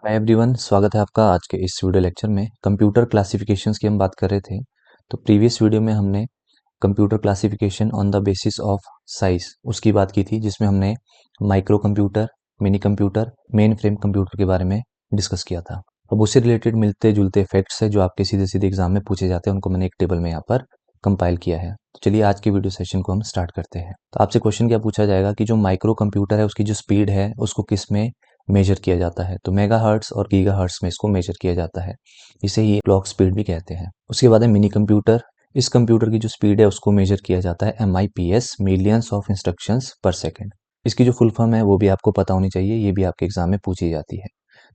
Hi everyone, स्वागत है आपका आज के इस वीडियो लेक्चर में। कंप्यूटर क्लासिफिकेशंस की हम बात कर रहे थे। तो प्रीवियस वीडियो में हमने computer classification on the basis of size उसकी बात की थी, जिसमें हमने micro computer, mini computer, main frame computer के बारे में डिस्कस किया था। अब उससे रिलेटेड मिलते जुलते फैक्ट्स है जो आपके सीधे सीधे एग्जाम में पूछे जाते हैं, उनको मैंने एक टेबल में यहाँ पर कंपाइल किया है। तो चलिए आज के वीडियो सेशन को हम स्टार्ट करते हैं। तो आपसे क्वेश्चन क्या पूछा जाएगा कि जो माइक्रो कंप्यूटर है उसकी जो स्पीड है उसको किस में मेजर किया जाता है। तो मेगाहर्ट्ज और गीगाहर्ट्ज में इसको मेजर किया जाता है। इसे ही क्लॉक स्पीड भी कहते हैं। उसके बाद है मिनी कंप्यूटर। इस कंप्यूटर की जो स्पीड है उसको मेजर किया जाता है MIPS, मिलियंस ऑफ इंस्ट्रक्शंस पर सेकंड। इसकी जो फुल फॉर्म है वो भी आपको पता होनी चाहिए, ये भी आपके एग्जाम में पूछी जाती है।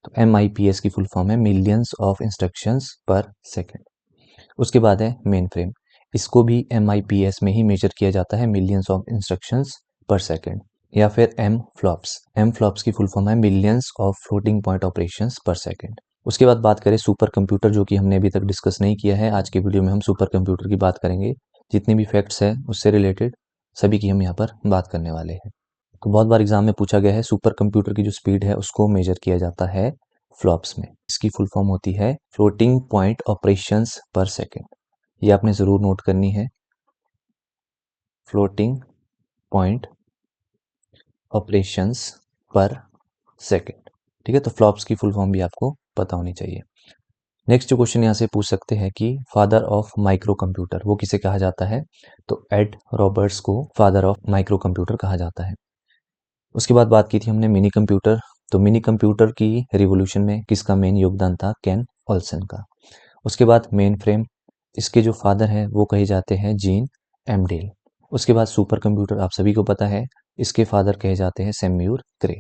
तो MIPS की फुल फॉर्म है मिलियंस ऑफ इंस्ट्रक्शंस पर सेकंड। उसके बाद है मेन फ्रेम। इसको भी MIPS में ही मेजर किया जाता है, मिलियंस ऑफ इंस्ट्रक्शंस पर सेकंड। या फिर एम फ्लॉप्स। एम फ्लॉप्स की फुल फॉर्म है millions of floating point operations पर सेकंड। उसके बाद बात करें सुपर कंप्यूटर, जो कि हमने अभी तक डिस्कस नहीं किया है। आज के वीडियो में हम सुपर कंप्यूटर की बात करेंगे। जितने भी फैक्ट्स हैं उससे रिलेटेड सभी की हम यहाँ पर बात करने वाले हैं। तो बहुत बार एग्जाम में पूछा गया है, सुपर कंप्यूटर की जो स्पीड है उसको मेजर किया जाता है फ्लॉप्स में। इसकी फुल फॉर्म होती है फ्लोटिंग पॉइंट ऑपरेशंस पर सेकंड। ये आपने जरूर नोट करनी है, फ्लोटिंग पॉइंट ऑपरेशंस पर सेकंड। ठीक है, तो फ्लॉप्स की फुल फॉर्म भी आपको पता होनी चाहिए। नेक्स्ट जो क्वेश्चन यहाँ से पूछ सकते हैं कि फादर ऑफ माइक्रो कंप्यूटर वो किसे कहा जाता है। तो एड रॉबर्ट्स को फादर ऑफ माइक्रो कंप्यूटर कहा जाता है। उसके बाद बात की थी हमने मिनी कंप्यूटर। तो मिनी कंप्यूटर की रिवोल्यूशन में किसका मेन योगदान था? केन ऑल्सन का। उसके बाद मेन फ्रेम। इसके जो फादर हैं वो कहे जाते हैं जीन एमडेल। उसके बाद सुपर कंप्यूटर आप सभी को पता है, इसके फादर कहे जाते हैं सैम्यूर क्रे।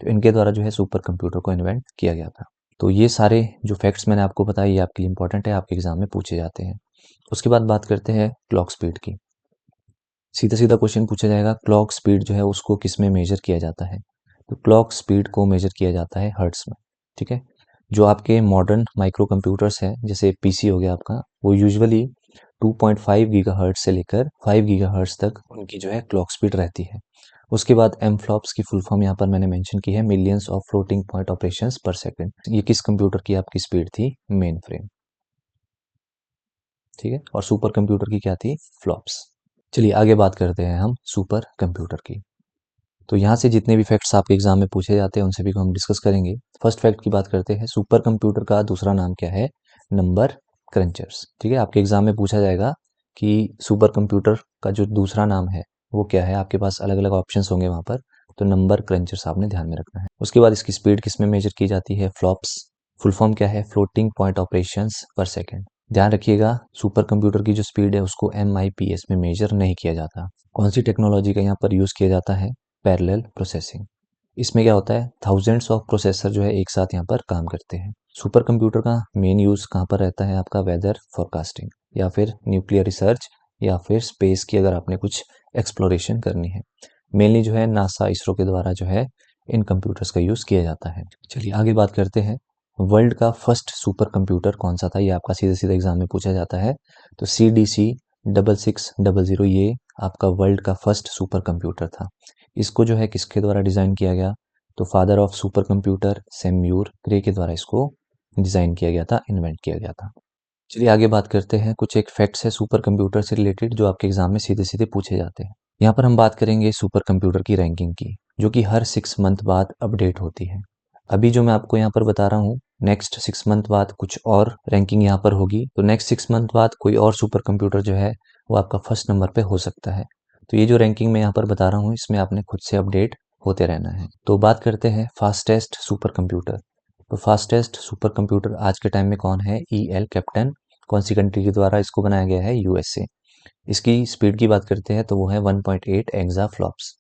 तो इनके द्वारा जो है सुपर कंप्यूटर को इन्वेंट किया गया था। तो ये सारे जो फैक्ट्स मैंने आपको बताया ये आपके लिए इंपॉर्टेंट है, आपके एग्जाम में पूछे जाते हैं। उसके बाद बात करते हैं क्लॉक स्पीड की। सीधा सीधा क्वेश्चन पूछा जाएगा, क्लॉक स्पीड जो है उसको किस में मेजर किया जाता है। तो क्लॉक स्पीड को मेजर किया जाता है हर्ट्स में। ठीक है, जो आपके मॉडर्न माइक्रो कंप्यूटर्स हैं जैसे पीसी हो गया आपका, वो यूजुअली 2.5 गीगाहर्ट्ज से लेकर 5 गीगाहर्ट्ज तक उनकी जो है क्लॉक स्पीड रहती है। उसके बाद एम फ्लॉप्स की फुल फॉर्म यहाँ पर मैंने मेंशन की है, millions of floating point operations पर सेकंड। ये किस कंप्यूटर की आपकी स्पीड थी? Main frame. ठीक है, और सुपर कंप्यूटर की क्या थी? फ्लॉप्स। चलिए आगे बात करते हैं हम सुपर कंप्यूटर की। तो यहाँ से जितने भी फैक्ट्स आपके एग्जाम में पूछे जाते हैं उन सभी को हम डिस्कस करेंगे। फर्स्ट फैक्ट की बात करते हैं, सुपर कंप्यूटर का दूसरा नाम क्या है? नंबर क्रंचर्स। ठीक है, आपके एग्जाम में पूछा जाएगा कि सुपर कंप्यूटर का जो दूसरा नाम है वो क्या है। आपके पास अलग अलग ऑप्शंस होंगे वहाँ पर, तो नंबर क्रंचर्स आपने ध्यान में रखना है। उसके बाद इसकी स्पीड किस में मेजर की जाती है? फ्लॉप्स। फुल फॉर्म क्या है? फ्लोटिंग पॉइंट ऑपरेशंस पर सेकेंड। ध्यान रखिएगा, सुपर कंप्यूटर की जो स्पीड है उसको MIPS में मेजर नहीं किया जाता। कौन सी टेक्नोलॉजी का यहाँ पर यूज़ किया जाता है? Parallel processing. इसमें क्या होता है? थाउजेंड्स ऑफ प्रोसेसर जो है एक साथ यहाँ पर काम करते हैं। सुपर कंप्यूटर का मेन यूज़ कहाँ पर रहता है? आपका वेदर फोरकास्टिंग, या फिर न्यूक्लियर रिसर्च, या फिर स्पेस की अगर आपने कुछ एक्सप्लोरेशन करनी है। मेनली जो है नासा, इसरो के द्वारा जो है इन कंप्यूटर्स का यूज़ किया जाता है। चलिए आगे बात करते हैं, वर्ल्ड का फर्स्ट सुपर कंप्यूटर कौन सा था? ये आपका सीधे सीधे एग्जाम में पूछा जाता है। तो CDC 6600 ये आपका वर्ल्ड का फर्स्ट सुपर कंप्यूटर था। इसको जो है किसके द्वारा डिज़ाइन किया गया? तो फादर ऑफ सुपर कंप्यूटर सैम्यूर क्रे के द्वारा इसको डिज़ाइन किया गया था, इन्वेंट किया गया था। चलिए आगे बात करते हैं, कुछ एक फैक्ट्स है सुपर कंप्यूटर से रिलेटेड जो आपके एग्जाम में सीधे सीधे पूछे जाते हैं। यहाँ पर हम बात करेंगे सुपर कंप्यूटर की रैंकिंग की, जो कि हर 6 मंथ बाद अपडेट होती है। अभी जो मैं आपको यहाँ पर बता रहा हूँ, नेक्स्ट 6 मंथ बाद कुछ और रैंकिंग यहाँ पर होगी। तो नेक्स्ट 6 मंथ बाद कोई और सुपर कंप्यूटर जो है वो आपका फर्स्ट नंबर पे हो सकता है। तो ये जो रैंकिंग मैं यहाँ पर बता रहा हूँ इसमें आपने खुद से अपडेट होते रहना है। तो बात करते हैं फास्टेस्ट सुपर कंप्यूटर। तो फास्टेस्ट सुपर कंप्यूटर आज के टाइम में कौन है? EL captain. कौन सी कंट्री के द्वारा इसको बनाया गया है? USA। इसकी स्पीड की बात करते हैं तो वो है 1.8 एक्साफ्लॉप्स।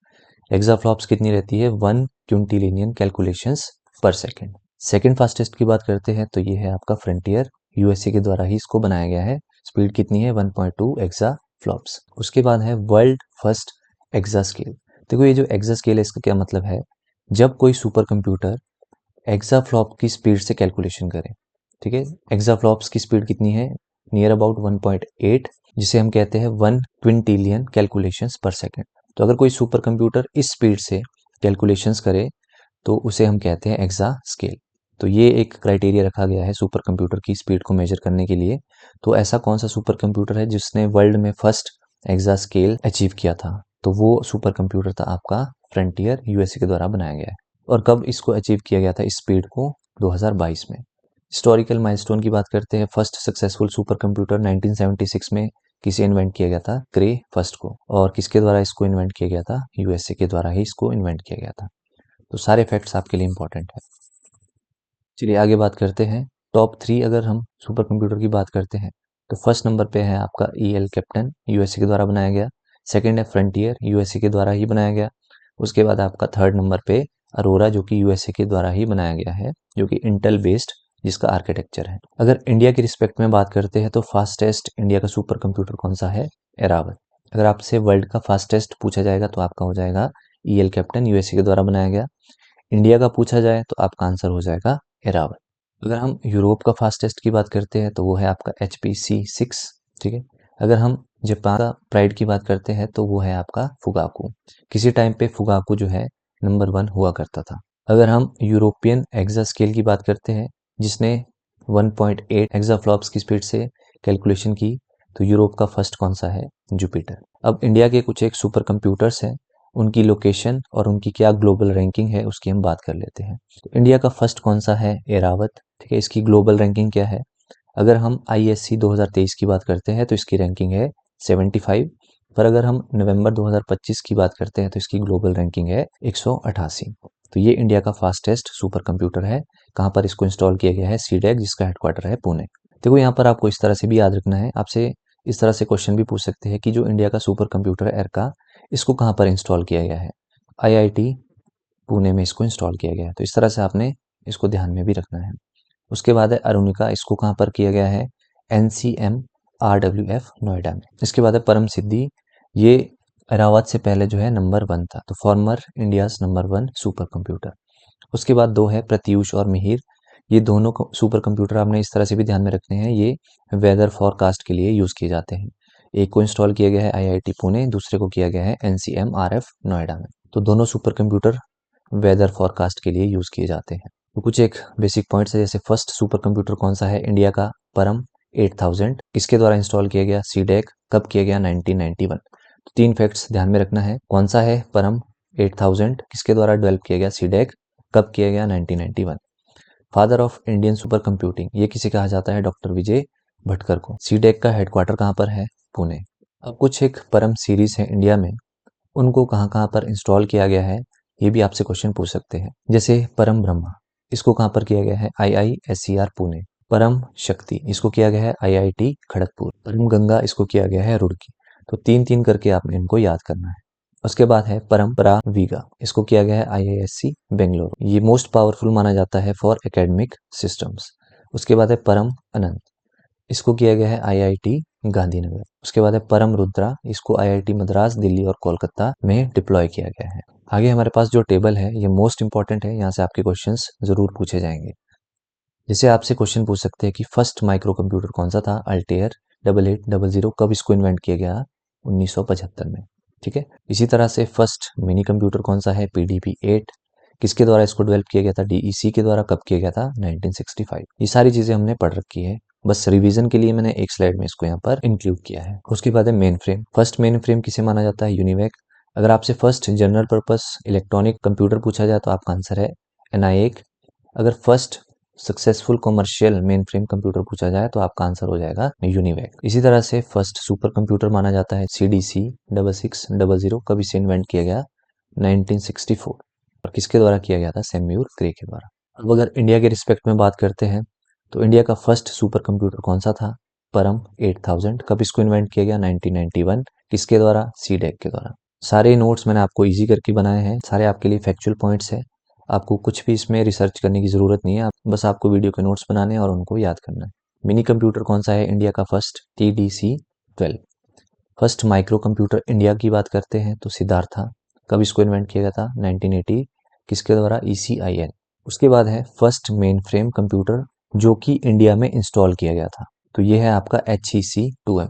एक्साफ्लॉप्स कितनी रहती है? 1 क्विंटिलियन कैलकुलेशंस पर सेकंड। सेकंड फास्टेस्ट की बात करते हैं तो ये है आपका फ्रंटियर, USA के द्वारा ही इसको बनाया गया है। स्पीड कितनी है? 1.2 एक्साफ्लॉप्स। उसके बाद है वर्ल्ड फर्स्ट एक्सा स्केल। देखो ये जो एक्सा स्केल है इसका क्या मतलब है? जब कोई सुपर कंप्यूटर एक्साफ्लॉप की स्पीड से कैलकुलेशन करें। ठीक है, एक्साफ्लॉप्स की स्पीड कितनी है? नियर अबाउट 1.8, जिसे हम कहते हैं 1 क्विंटिलियन कैलकुलेशंस पर सेकंड। तो अगर कोई सुपर कंप्यूटर इस स्पीड से कैलकुलेशंस करे तो उसे हम कहते हैं एक्सा स्केल। तो ये एक क्राइटेरिया रखा गया है सुपर कंप्यूटर की स्पीड को मेजर करने के लिए। तो ऐसा कौन सा सुपर कंप्यूटर है जिसने वर्ल्ड में फर्स्ट एक्सा स्केल अचीव किया था? तो वो सुपर कंप्यूटर था आपका फ्रंटियर, यूएसए के द्वारा बनाया गया है। और कब इसको अचीव किया गया था इस स्पीड को? 2022 में। हिस्टोरिकल माइलस्टोन की बात करते हैं, फर्स्ट सक्सेसफुल सुपर कंप्यूटर 1976 में किसे इन्वेंट किया गया था? क्रे फर्स्ट को। और किसके द्वारा इसको इन्वेंट किया गया था? यूएसए के द्वारा ही इसको इन्वेंट किया गया था। तो सारे फैक्ट्स आपके लिए इंपॉर्टेंट है। चलिए आगे बात करते हैं। टॉप 3 अगर हम सुपर कंप्यूटर की बात करते हैं तो फर्स्ट नंबर पे है आपका ईएल कैप्टन, यूएसए के द्वारा बनाया गया। सेकंड है फ्रंटियर, यूएसए के द्वारा ही बनाया गया। उसके बाद आपका थर्ड नंबर पे अरोरा, जो कि यूएसए के द्वारा ही बनाया गया है, जो कि इंटेल बेस्ड जिसका आर्किटेक्चर है। अगर इंडिया की रिस्पेक्ट में बात करते हैं तो फास्टेस्ट इंडिया का सुपर कंप्यूटर कौन सा है? एरावत। अगर आपसे वर्ल्ड का फास्टेस्ट पूछा जाएगा तो आपका हो जाएगा ईएल कैप्टन, यूएसए के द्वारा बनाया गया। इंडिया का पूछा जाए तो आपका आंसर हो जाएगा एरावत। अगर हम यूरोप का फास्टेस्ट की बात करते हैं तो वो है आपका HPC6। ठीक है। अगर हम जापान का प्राइड की बात करते हैं तो वो है आपका फुगाकू। किसी टाइम पे फुगाकू जो है नंबर 1 हुआ करता था। अगर हम यूरोपियन एक्सा स्केल की बात करते हैं जिसने 1.8 एक्साफ्लॉप्स की स्पीड से कैलकुलेशन की, तो यूरोप का फर्स्ट कौन सा है? जुपिटर। अब इंडिया के कुछ एक सुपर कंप्यूटर्स हैं, उनकी लोकेशन और उनकी क्या ग्लोबल रैंकिंग है उसकी हम बात कर लेते हैं। तो इंडिया का फर्स्ट कौन सा है? एरावत। ठीक है। इसकी ग्लोबल रैंकिंग क्या है? अगर हम ISC 2023 की बात करते हैं तो इसकी रैंकिंग है 75। पर अगर हम नवंबर 2025 की बात करते हैं तो इसकी ग्लोबल रैंकिंग है 188। तो ये इंडिया का फास्टेस्ट सुपर कंप्यूटर है। कहाँ पर इसको इंस्टॉल किया गया है? सीडेक, जिसका हेडक्वार्टर है पुणे। देखो यहाँ पर आपको इस तरह से भी याद रखना है, आपसे इस तरह से क्वेश्चन भी पूछ सकते हैं कि जो इंडिया का सुपर कंप्यूटर है एरका, इसको कहाँ पर इंस्टॉल किया गया है? IIT पुणे में इसको इंस्टॉल किया गया है। तो इस तरह से आपने इसको ध्यान में भी रखना है। उसके बाद है अरुणिका, इसको कहाँ पर किया गया है? NCM RWF नोएडा में। इसके बाद है परम सिद्धि, ये एरावत से पहले जो है नंबर 1 था, तो farmer India's number 1 super computer. उसके बाद 2 है प्रत्यूष और मिहिर, ये दोनों सुपर कंप्यूटर आपने इस तरह से भी ध्यान में रखने हैं, ये वेदर फॉरकास्ट के लिए यूज़ किए जाते हैं। एक को इंस्टॉल किया गया है IIT पुणे, दूसरे को किया गया है NCM RF नोएडा में। तो दोनों सुपर कंप्यूटर वेदर फॉरकास्ट के लिए यूज़ किए जाते हैं। तो कुछ एक बेसिक पॉइंट्स है, जैसे फर्स्ट सुपर कंप्यूटर कौन सा है इंडिया का? परम 8000, किसके द्वारा इंस्टॉल किया गया? सीडेक, कब किया गया? 1991। तो 3 फैक्ट्स ध्यान में रखना है, कौन सा है परम 8000, किसके द्वारा डेवलप किया गया? सीडेक, कब किया गया? 1991। Father of Indian super computing, ये किसे कहा जाता है? डॉक्टर विजय भटकर को। सीडेक का हेडक्वार्टर कहाँ पर है? पुणे। अब कुछ एक परम सीरीज है इंडिया में, उनको कहाँ कहाँ पर इंस्टॉल किया गया है, ये भी आपसे क्वेश्चन पूछ सकते हैं। जैसे परम ब्रह्मा, इसको कहाँ पर किया गया है? IISER पुणे। परम शक्ति, इसको किया गया है IIT खड़गपुर। परम गंगा, इसको किया गया है रुड़की। तो 3-3 करके आपने इनको याद करना है। उसके बाद है परम्परा वीगा, इसको किया गया है IISc बेंगलुरु। ये मोस्ट पावरफुल माना जाता है फॉर एकेडमिक सिस्टम्स। उसके बाद है परम अनंत, इसको किया गया है IIT गांधीनगर। उसके बाद है परम रुद्रा, इसको IIT मद्रास, दिल्ली और कोलकाता में डिप्लॉय किया गया है। आगे हमारे पास जो टेबल है ये मोस्ट इंपॉर्टेंट है, यहाँ से आपके क्वेश्चंस जरूर पूछे जाएंगे। जैसे आपसे क्वेश्चन पूछ सकते हैं कि फर्स्ट माइक्रो कंप्यूटर कौन सा था? अल्टेयर 8800, कब इसको इन्वेंट किया गया? 1975 में। ठीक है। इसी तरह से फर्स्ट मिनी कंप्यूटर कौन सा है? PDP-8, किसके द्वारा इसको डेवलप किया गया था? DEC के द्वारा, कब किया गया था? 1965। ये सारी चीजें हमने पढ़ रखी है, बस रिवीजन के लिए मैंने एक स्लाइड में इसको यहाँ पर इंक्लूड किया है। उसके बाद है main frame, first main frame किसे माना जाता है? यूनिवेक। अगर आपसे first general purpose electronic computer पूछा जाए तो आपका आंसर है NIAC। अगर first successful commercial main frame computer पूछा जाए तो आपका आंसर हो जाएगा यूनिवेक। इसी तरह से फर्स्ट सुपर कंप्यूटर माना जाता है CDC 6600, कब इसे इन्वेंट किया गया? 1964। और किसके द्वारा किया गया था? सैम्यूर क्रे के द्वारा। अब अगर इंडिया के रिस्पेक्ट में बात करते हैं तो इंडिया का फर्स्ट सुपर कंप्यूटर कौन सा था? परम 8000, कब इसको इन्वेंट किया गया? 1991, किसके द्वारा? सीडेक के द्वारा। सारे नोट्स मैंने आपको इजी करके बनाए हैं, सारे आपके लिए फैक्चुअल पॉइंट्स है, आपको कुछ भी इसमें रिसर्च करने की ज़रूरत नहीं है, बस आपको वीडियो के नोट्स बनाने हैं और उनको याद करना है। मिनी कंप्यूटर कौन सा है इंडिया का first? TDC-12। First micro computer India की बात करते हैं तो सिद्धार्था, कब इसको इन्वेंट किया गया था? 1980, किसके द्वारा? ECIL। उसके बाद है फर्स्ट मेन फ्रेम कंप्यूटर जो कि इंडिया में इंस्टॉल किया गया था, तो ये है आपका HEC-2M।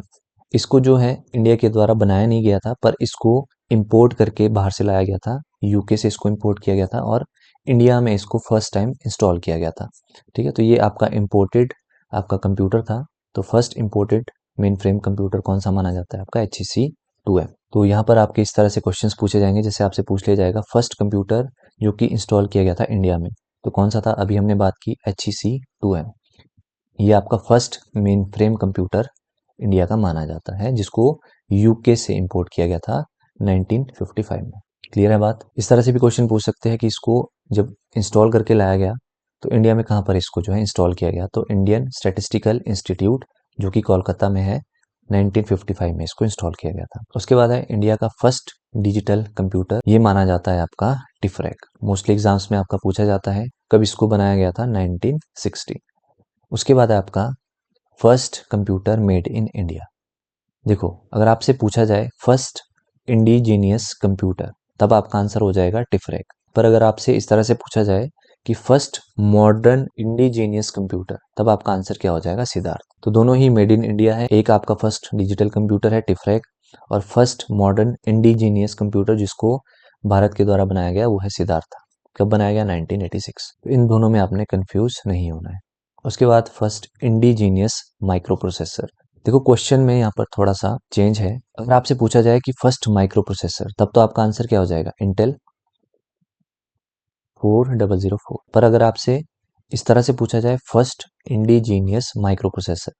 इसको जो है इंडिया के द्वारा बनाया नहीं गया था, पर इसको इंपोर्ट करके बाहर से लाया गया था, यूके से इसको इंपोर्ट किया गया था और इंडिया में इसको फर्स्ट टाइम इंस्टॉल किया गया था। ठीक है, तो ये आपका इम्पोर्टेड आपका कंप्यूटर था। तो first imported main frame computer कौन सा माना जाता है? आपका HEC-2M। तो यहाँ पर आपके इस तरह से क्वेश्चंस पूछे जाएंगे, जैसे आपसे पूछ लिया जाएगा फर्स्ट कंप्यूटर जो कि इंस्टॉल किया गया था इंडिया में, तो कौन सा था? अभी हमने बात की HEC-2M। ये आपका first main frame computer India का माना जाता है, जिसको यूके से इंपोर्ट किया गया था 1955 में। क्लियर है बात? इस तरह से भी क्वेश्चन पूछ सकते हैं कि इसको जब इंस्टॉल करके लाया गया तो इंडिया में कहाँ पर इसको जो है इंस्टॉल किया गया? तो इंडियन स्टैटिस्टिकल इंस्टीट्यूट जो कि कोलकाता में है, 1955 में इसको इंस्टॉल किया गया था। उसके बाद है इंडिया का फर्स्ट डिजिटल कंप्यूटर, ये माना जाता है आपका टिफरेक। मोस्टली एग्जाम्स में आपका पूछा जाता है कब इसको बनाया गया था? 1960। उसके बाद है आपका first computer made in India. देखो, अगर आपसे पूछा जाए फर्स्ट इंडिजीनियस कंप्यूटर, तब आपका आंसर हो जाएगा टिफरेक। पर अगर आपसे इस तरह से पूछा जाए कि फर्स्ट मॉडर्न इंडिजीनियस कंप्यूटर, तब आपका आंसर क्या हो जाएगा? सिद्धार्थ। तो दोनों ही मेड इन इंडिया है। एक आपका फर्स्ट डिजिटल कंप्यूटर है टिफरेक, और फर्स्ट मॉडर्न इंडिजीनियस कंप्यूटर जिसको भारत के द्वारा बनाया गया वो है सिद्धार्थ। कब बनाया गया? 1986। तो इन दोनों में आपने कंफ्यूज नहीं होना है। उसके बाद फर्स्ट इंडिजीनियस माइक्रो प्रोसेसर। देखो, क्वेश्चन में यहाँ पर थोड़ा सा चेंज है। अगर आपसे पूछा जाए कि फर्स्ट माइक्रो प्रोसेसर, तब तो आपका आंसर क्या हो जाएगा? इंटेल 4004। पर अगर आपसे इस तरह से पूछा जाए first indigenous micro processor,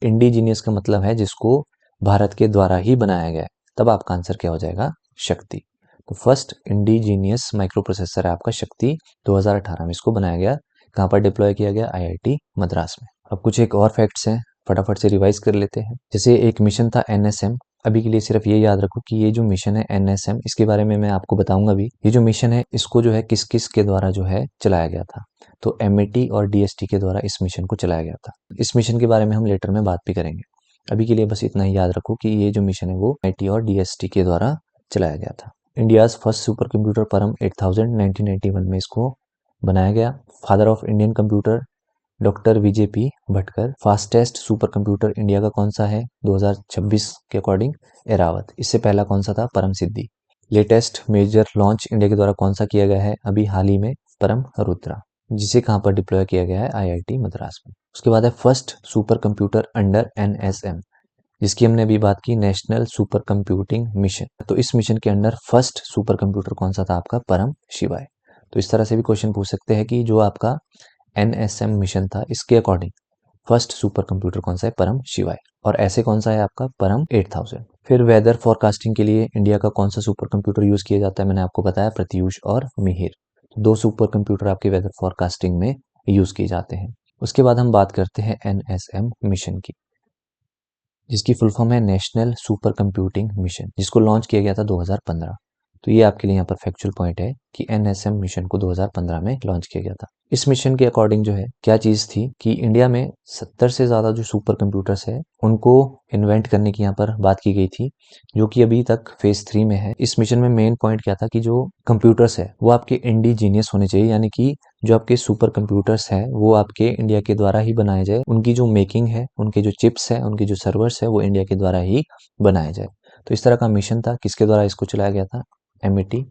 indigenous का मतलब है जिसको भारत के द्वारा ही बनाया गया है, तब आपका आंसर क्या हो जाएगा? शक्ति। तो फर्स्ट इंडिजीनियस माइक्रो प्रोसेसर है आपका शक्ति, 2018 में इसको बनाया गया। कहाँ पर डिप्लॉय किया गया? IIT मद्रास में। अब कुछ एक और फैक्ट्स हैं, फटाफट से रिवाइज कर लेते हैं। जैसे एक मिशन था NSM, अभी के लिए सिर्फ ये याद रखो कि ये जो मिशन है NSM, इसके बारे में मैं आपको बताऊंगा भी। ये जो मिशन है इसको जो है किस किस के द्वारा जो है चलाया गया था? तो MAT और DST के द्वारा इस मिशन को चलाया गया था। इस मिशन के बारे में हम लेटर में बात भी करेंगे। अभी के लिए बस इतना ही याद रखो कि ये जो मिशन है वो MAT और DST के द्वारा चलाया गया था। इंडियाज फर्स्ट सुपर कंप्यूटर परम 8000 1991 में इसको बनाया गया। Father of Indian computer doctor VJP Bhatkar. Fastest super computer India का कौन सा है 2026 के अकॉर्डिंग? एरावत। इससे पहला कौन सा था? परम सिद्धि। लेटेस्ट मेजर लॉन्च इंडिया के द्वारा कौन सा किया गया है अभी हाल ही में? परम रुद्रा, जिसे कहाँ पर डिप्लॉय किया गया है? IIT मद्रास में। उसके बाद है first super computer under NSM, जिसकी हमने अभी बात की, नेशनल सुपर कंप्यूटिंग मिशन। तो इस मिशन के अंडर फर्स्ट सुपर कंप्यूटर कौन सा था आपका? परम शिवाय। तो इस तरह से भी क्वेश्चन पूछ सकते हैं कि जो आपका NSM मिशन था इसके अकॉर्डिंग फर्स्ट सुपर कंप्यूटर कौन सा है? परम शिवाय। और ऐसे कौन सा है आपका? परम 8000। फिर वेदर फोरकास्टिंग के लिए इंडिया का कौन सा सुपर कंप्यूटर यूज किया जाता है? मैंने आपको बताया प्रत्यूष और मिहिर। दो सुपर कंप्यूटर आपके वेदर फोरकास्टिंग में यूज किए जाते हैं। उसके बाद हम बात करते हैं NSM मिशन की, जिसकी फुल फॉर्म है नेशनल सुपर कंप्यूटिंग मिशन, जिसको लॉन्च किया गया था 2015। तो ये आपके लिए यहाँ पर फैक्चुअल पॉइंट है कि NSM मिशन को 2015 में लॉन्च किया गया था। इस मिशन के अकॉर्डिंग जो है क्या चीज थी कि इंडिया में 70 से ज्यादा जो सुपर कंप्यूटर्स है उनको इन्वेंट करने की यहाँ पर बात की गई थी, जो कि अभी तक फेज 3 में है। इस मिशन में मेन पॉइंट क्या था कि जो कंप्यूटर्स है वो आपके इंडिजीनियस होने चाहिए, यानी कि जो आपके सुपर कंप्यूटर्स हैं वो आपके इंडिया के द्वारा ही बनाए जाए। उनकी जो मेकिंग है, उनके जो चिप्स है, उनके जो सर्वर्स है वो इंडिया के द्वारा ही बनाए जाए। तो इस तरह का मिशन था। किसके द्वारा इसको चलाया गया था? MAT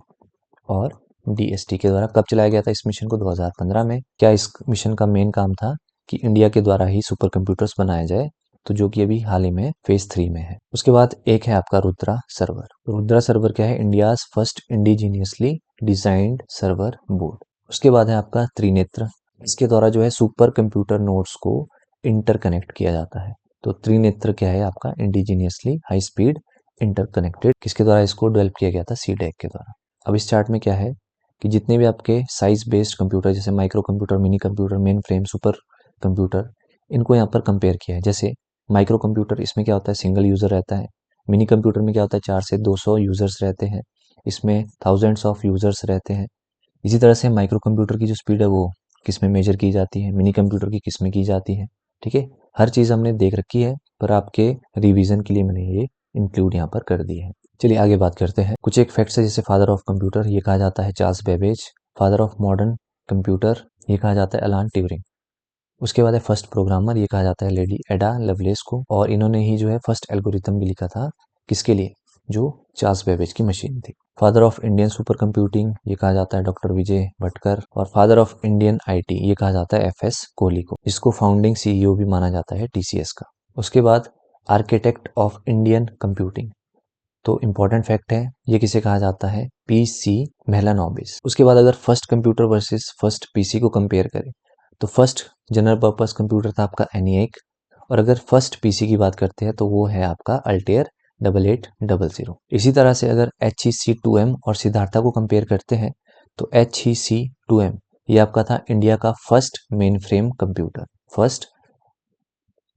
और DST के द्वारा। कब चलाया गया था इस मिशन को? 2015 में। क्या इस मिशन का मेन काम था कि इंडिया के द्वारा ही सुपर कंप्यूटर्स बनाए जाए, तो जो कि अभी हाल ही में फेज 3 में है। उसके बाद एक है आपका रुद्रा सर्वर। रुद्रा सर्वर क्या है? India's first indigenously designed server board. उसके बाद है आपका त्रिनेत्र। इसके द्वारा जो है सुपर कंप्यूटर नोड्स को इंटरकनेक्ट किया जाता है। तो त्रिनेत्र क्या है आपका? Indigenously high speed interconnected. किसके द्वारा इसको डेवलप किया गया था? CDEC के द्वारा। अब इस चार्ट में क्या है कि जितने भी आपके साइज बेस्ड कंप्यूटर, जैसे micro computer, mini computer, main frame, super computer, इनको यहाँ पर कंपेयर किया है। जैसे माइक्रो कंप्यूटर, इसमें क्या होता है? सिंगल यूजर रहता है। मिनी कंप्यूटर में क्या होता है? 4 से 200 यूजर्स रहते हैं। इसमें थाउजेंड्स ऑफ यूजर्स रहते हैं। इसी तरह से माइक्रो कंप्यूटर की जो स्पीड है वो किस में मेजर की जाती है? मिनी कंप्यूटर की किस में की जाती है? ठीक है, हर चीज़ हमने देख रखी है, पर आपके रिवीजन के लिए मैंने ये इंक्लूड यहाँ पर कर दी है। चलिए आगे बात करते हैं। कुछ एक फैक्ट्स है, जैसे फादर ऑफ कंप्यूटर ये कहा जाता है Charles Babbage. Father of modern computer ये कहा जाता है अलान ट्यूरिंग। उसके बाद है फर्स्ट प्रोग्रामर, ये कहा जाता है लेडी एडा लवलेस को, और इन्होंने ही जो है फर्स्ट एल्गोरिथम भी लिखा था। किसके लिए? जो चार्ल्स बेबेज की मशीन थी। Father of Indian super computing ये कहा जाता है डॉक्टर विजय भटकर, और फादर ऑफ इंडियन आईटी ये कहा जाता है एफएस कोहली को। इसको फाउंडिंग सीईओ भी माना जाता है टीसीएस का। उसके बाद आर्किटेक्ट ऑफ इंडियन कंप्यूटिंग, तो इम्पॉर्टेंट फैक्ट है, ये किसे कहा जाता है, पीसी मेलानोबिस। उसके बाद अगर first computer versus first PC को कंपेयर करें तो फर्स्ट जनरल पर्पस कंप्यूटर था आपका एनिएक, और अगर फर्स्ट पीसी की बात करते हैं तो वो है आपका अल्टेयर 8800। इसी तरह से अगर HEC2M और सिद्धार्था को कंपेयर करते हैं तो HEC2M ये आपका था इंडिया का first main frame computer, first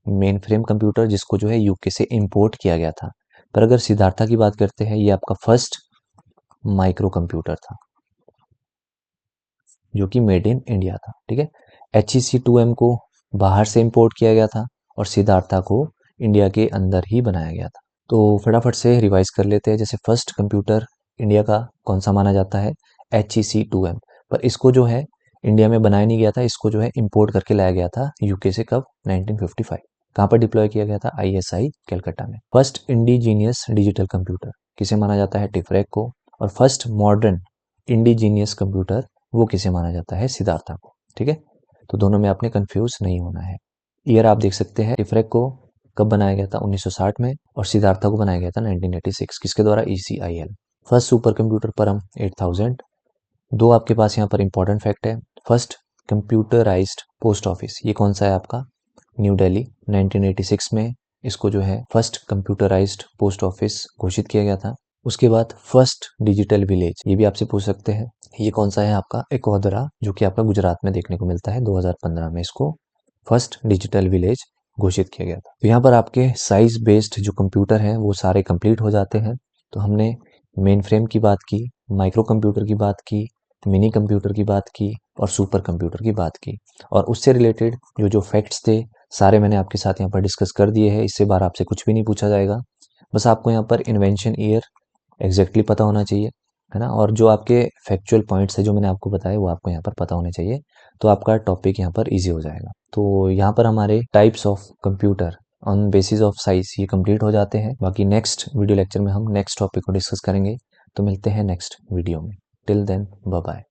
main frame computer जिसको जो है यूके से इंपोर्ट किया गया था। पर अगर सिद्धार्था की बात करते हैं ये आपका फर्स्ट माइक्रो कंप्यूटर था जो कि मेड इन इंडिया था। ठीक है, HEC2M को बाहर से इंपोर्ट किया गया था और सिद्धार्था को इंडिया के अंदर ही बनाया गया था। तो फटाफट से रिवाइज कर लेते हैं। जैसे फर्स्ट कंप्यूटर इंडिया का कौन सा माना जाता है, HEC2M, पर इसको जो है इंडिया में बनाया नहीं गया था, इसको जो है इंपोर्ट करके लाया गया था यूके से। कब, 1955। कहाँ पर डिप्लॉय किया गया था, ISI कलकत्ता में। फर्स्ट इंडिजीनियस डिजिटल कंप्यूटर किसे माना जाता है, टिफरेक को। और फर्स्ट मॉडर्न इंडिजीनियस कंप्यूटर वो किसे माना जाता है, सिद्धार्था को। ठीक है, तो दोनों में आपने कंफ्यूज नहीं होना है। ईयर आप देख सकते हैं, टिफरेक को कब बनाया गया था, 1960 में, और सिद्धार्था को बनाया गया था 1986। किसके द्वारा, ECIL। फर्स्ट सुपर कंप्यूटर परम 8000। दो आपके पास यहाँ पर इंपॉर्टेंट फैक्ट है। फर्स्ट कंप्यूटराइज्ड पोस्ट ऑफिस ये कौन सा है आपका, न्यू दिल्ली, 1986 में इसको जो है फर्स्ट कंप्यूटराइज्ड पोस्ट ऑफिस घोषित किया गया था। उसके बाद फर्स्ट डिजिटल विलेज ये भी आपसे पूछ सकते हैं, ये कौन सा है आपका, एकोदरा, जो कि आपका गुजरात में देखने को मिलता है। 2015 में इसको फर्स्ट डिजिटल विलेज घोषित किया गया था। तो यहाँ पर आपके साइज बेस्ड जो कंप्यूटर हैं वो सारे कंप्लीट हो जाते हैं। तो हमने मेन फ्रेम की बात की, माइक्रो कंप्यूटर की बात की, मिनी कंप्यूटर की बात की और सुपर कंप्यूटर की बात की, और उससे रिलेटेड जो जो फैक्ट्स थे सारे मैंने आपके साथ यहाँ पर डिस्कस कर दिए हैं। इससे बार आपसे कुछ भी नहीं पूछा जाएगा, बस आपको यहाँ पर इन्वेंशन ईयर एग्जैक्टली पता होना चाहिए, है ना, और जो आपके फैक्चुअल पॉइंट्स है जो मैंने आपको बताया वो आपको यहाँ पर पता होने चाहिए, तो आपका टॉपिक यहाँ पर इजी हो जाएगा। तो यहाँ पर हमारे types of computer on basis of size ये कंप्लीट हो जाते हैं। बाकी नेक्स्ट वीडियो लेक्चर में हम नेक्स्ट टॉपिक को डिस्कस करेंगे। तो मिलते हैं नेक्स्ट वीडियो में। Till then bye bye.